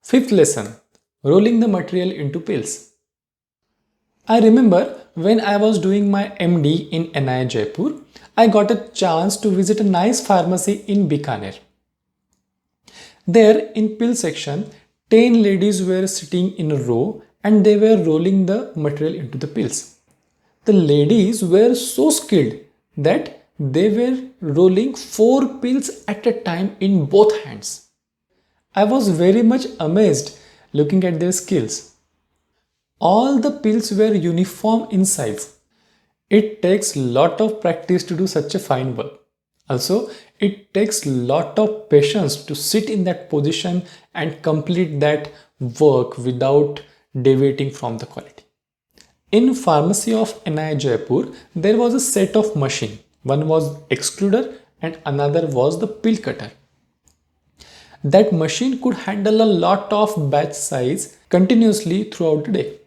Fifth lesson, rolling the material into pills. I remember when I was doing my MD in NI Jaipur, I got a chance to visit a nice pharmacy in Bikaner. There in pill section, 10 ladies were sitting in a row and they were rolling the material into the pills. The ladies were so skilled that they were rolling 4 pills at a time in both hands. I was very much amazed looking at their skills. All the pills were uniform in size. It takes lot of practice to do such a fine work. Also, it takes lot of patience to sit in that position and complete that work without deviating from the quality. In pharmacy of NI Jaipur, there was a set of machine. One was excluder and another was the pill cutter. That machine could handle a lot of batch size continuously throughout the day.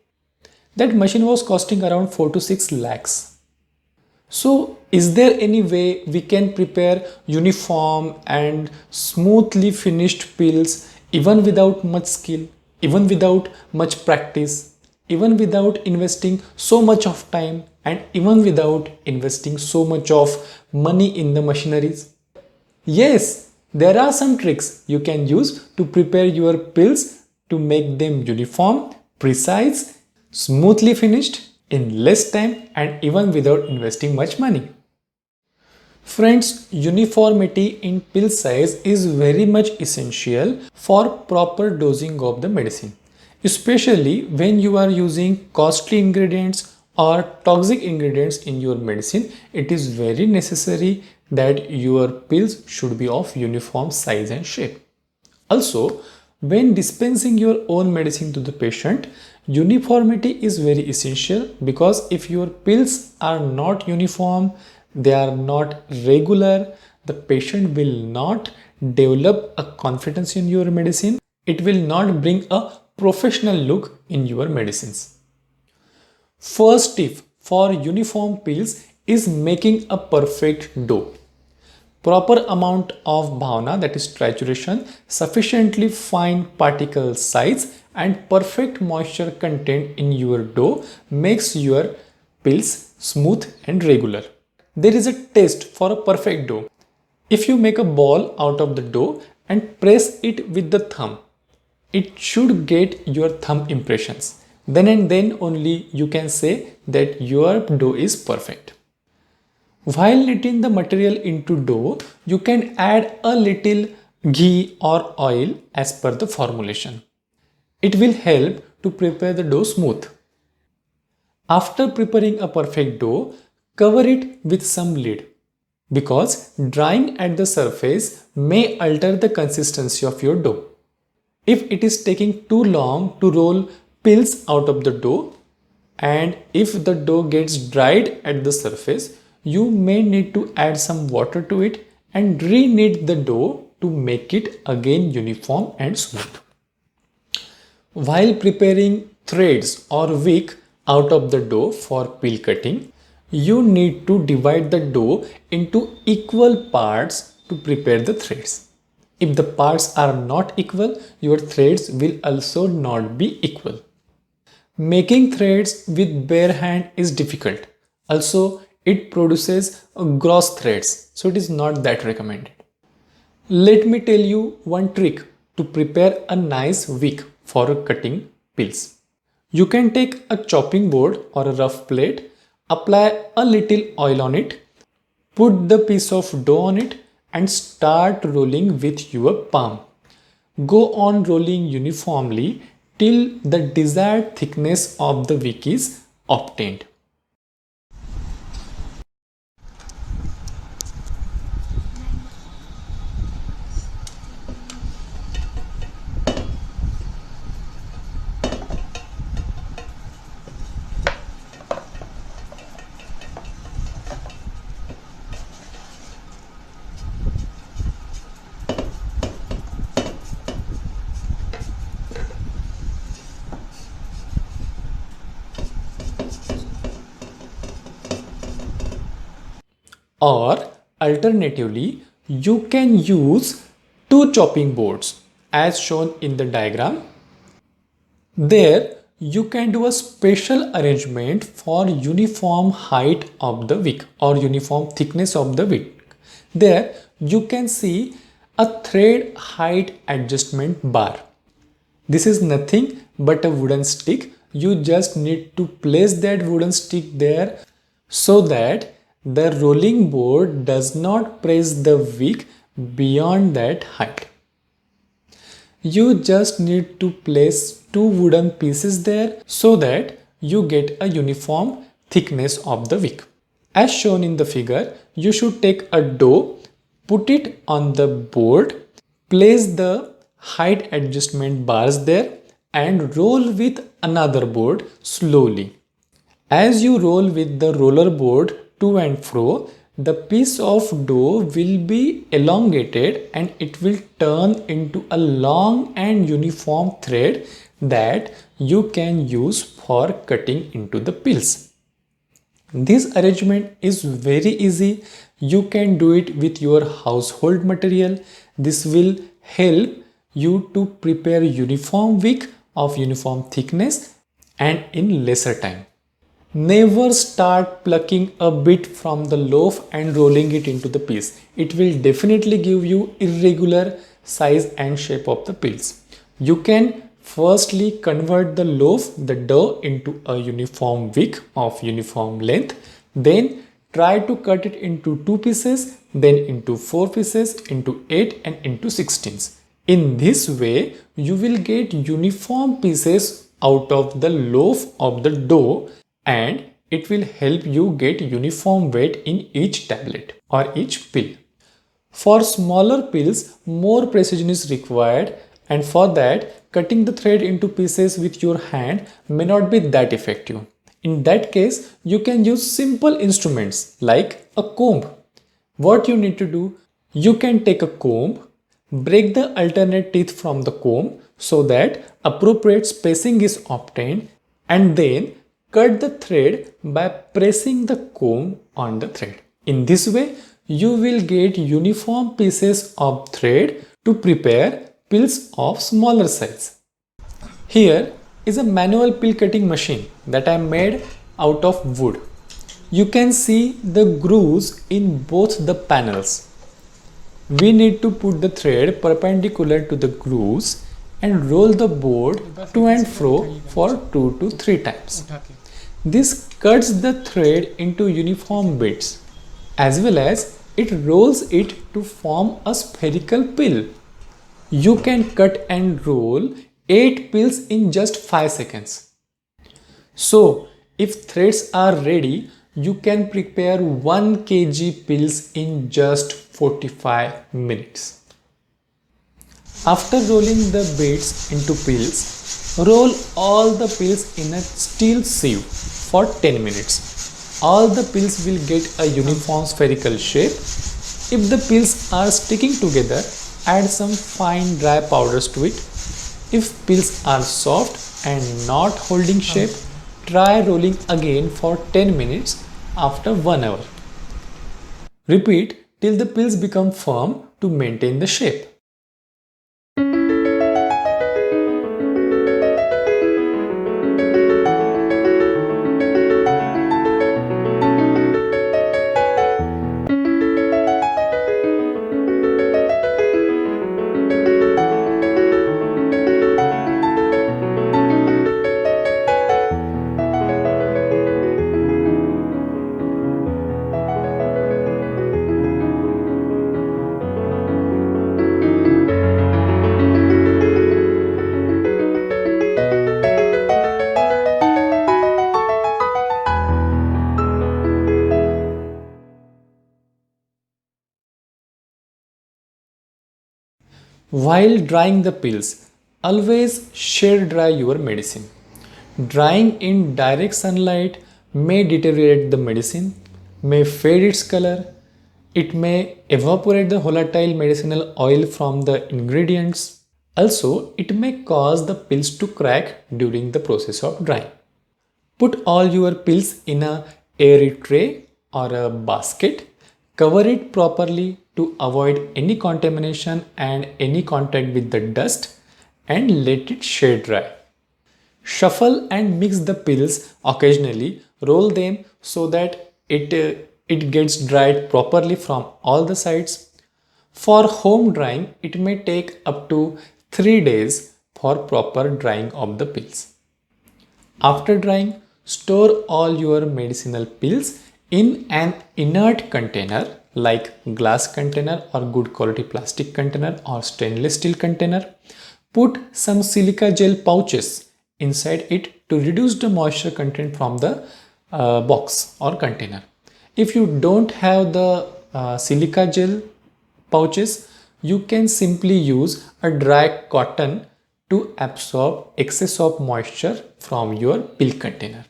That machine was costing around 4 to 6 lakhs. So, is there any way we can prepare uniform and smoothly finished pills even without much skill, even without much practice, even without investing so much of time and even without investing so much of money in the machineries? Yes, there are some tricks you can use to prepare your pills to make them uniform, precise, smoothly finished in less time and even without investing much money. Friends, uniformity in pill size is very much essential for proper dosing of the medicine, especially when you are using costly ingredients or toxic ingredients in your medicine. It is very necessary that your pills should be of uniform size and shape. Also, when dispensing your own medicine to the patient, uniformity is very essential, because if your pills are not uniform, they are not regular, the patient will not develop a confidence in your medicine. It will not bring a professional look in your medicines. First tip for uniform pills is making a perfect dough. Proper amount of bhavna, that is trituration, sufficiently fine particle size and perfect moisture content in your dough makes your pills smooth and regular. There is a test for a perfect dough. If you make a ball out of the dough and press it with the thumb, it should get your thumb impressions. Then and then only you can say that your dough is perfect. While kneading the material into dough, you can add a little ghee or oil as per the formulation. It will help to prepare the dough smooth. After preparing a perfect dough, cover it with some lid, because drying at the surface may alter the consistency of your dough. If it is taking too long to roll pills out of the dough, and if the dough gets dried at the surface, you may need to add some water to it and re-knead the dough to make it again uniform and smooth. While preparing threads or wick out of the dough for pill cutting, you need to divide the dough into equal parts to prepare the threads. If the parts are not equal, your threads will also not be equal. Making threads with bare hand is difficult. Also, it produces gross threads, so it is not that recommended. Let me tell you one trick to prepare a nice wick for cutting pills. You can take a chopping board or a rough plate, apply a little oil on it, put the piece of dough on it and start rolling with your palm. Go on rolling uniformly till the desired thickness of the wick is obtained. Or alternatively, you can use two chopping boards. as shown in the diagram. There you can do a special arrangement for uniform height of the wick or uniform thickness of the wick. There you can see a thread height adjustment bar. This is nothing but a wooden stick. You just need to place that wooden stick there so that the rolling board does not press the wick beyond that height. You just need to place two wooden pieces there so that you get a uniform thickness of the wick. As shown in the figure, you should take a dough, put it on the board, place the height adjustment bars there and roll with another board slowly. As you roll with the roller board to and fro, the piece of dough will be elongated and it will turn into a long and uniform thread that you can use for cutting into the pills. This arrangement is very easy. You can do it with your household material. This will help you to prepare uniform wick of uniform thickness and in lesser time. Never start plucking a bit from the loaf and rolling it into the piece. It will definitely give you irregular size and shape of the pills. You can firstly convert the loaf, the dough, into a uniform wick of uniform length. Then try to cut it into 2 pieces, then into 4 pieces, into 8 and into 16s. In this way, you will get uniform pieces out of the loaf of the dough and it will help you get uniform weight in each tablet or each pill. For smaller pills, more precision is required, and for that, cutting the thread into pieces with your hand may not be that effective. In that case, you can use simple instruments like a comb. What you need to do, you can take a comb, break the alternate teeth from the comb so that appropriate spacing is obtained, and then cut the thread by pressing the comb on the thread. In this way, you will get uniform pieces of thread to prepare pills of smaller size. Here is a manual pill cutting machine that I made out of wood. You can see the grooves in both the panels. We need to put the thread perpendicular to the grooves and roll the board to and fro for 2 to 3 times. This cuts the thread into uniform bits as well as it rolls it to form a spherical pill. You can cut and roll 8 pills in just 5 seconds. So, if threads are ready, you can prepare 1 kg pills in just 45 minutes. After rolling the bits into pills, roll all the pills in a steel sieve for 10 minutes. All the pills will get a uniform spherical shape. If the pills are sticking together, add some fine dry powders to it. If pills are soft and not holding shape, try rolling again for 10 minutes after 1 hour. Repeat till the pills become firm to maintain the shape. While drying the pills, always shade dry your medicine. Drying in direct sunlight may deteriorate the medicine, may fade its color, it may evaporate the volatile medicinal oil from the ingredients. Also, it may cause the pills to crack during the process of drying. Put all your pills in a airy tray or a basket, cover it properly to avoid any contamination and any contact with the dust, and let it shade dry. Shuffle and mix the pills occasionally. Roll them so that it gets dried properly from all the sides. For home drying, it may take up to 3 days for proper drying of the pills. After drying, store all your medicinal pills in an inert container like glass container or good quality plastic container or stainless steel container. Put some silica gel pouches inside it to reduce the moisture content from the box or container. If you don't have the silica gel pouches, you can simply use a dry cotton to absorb excess of moisture from your pill container.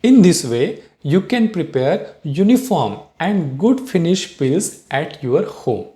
In this way, you can prepare uniform and good finished pills at your home.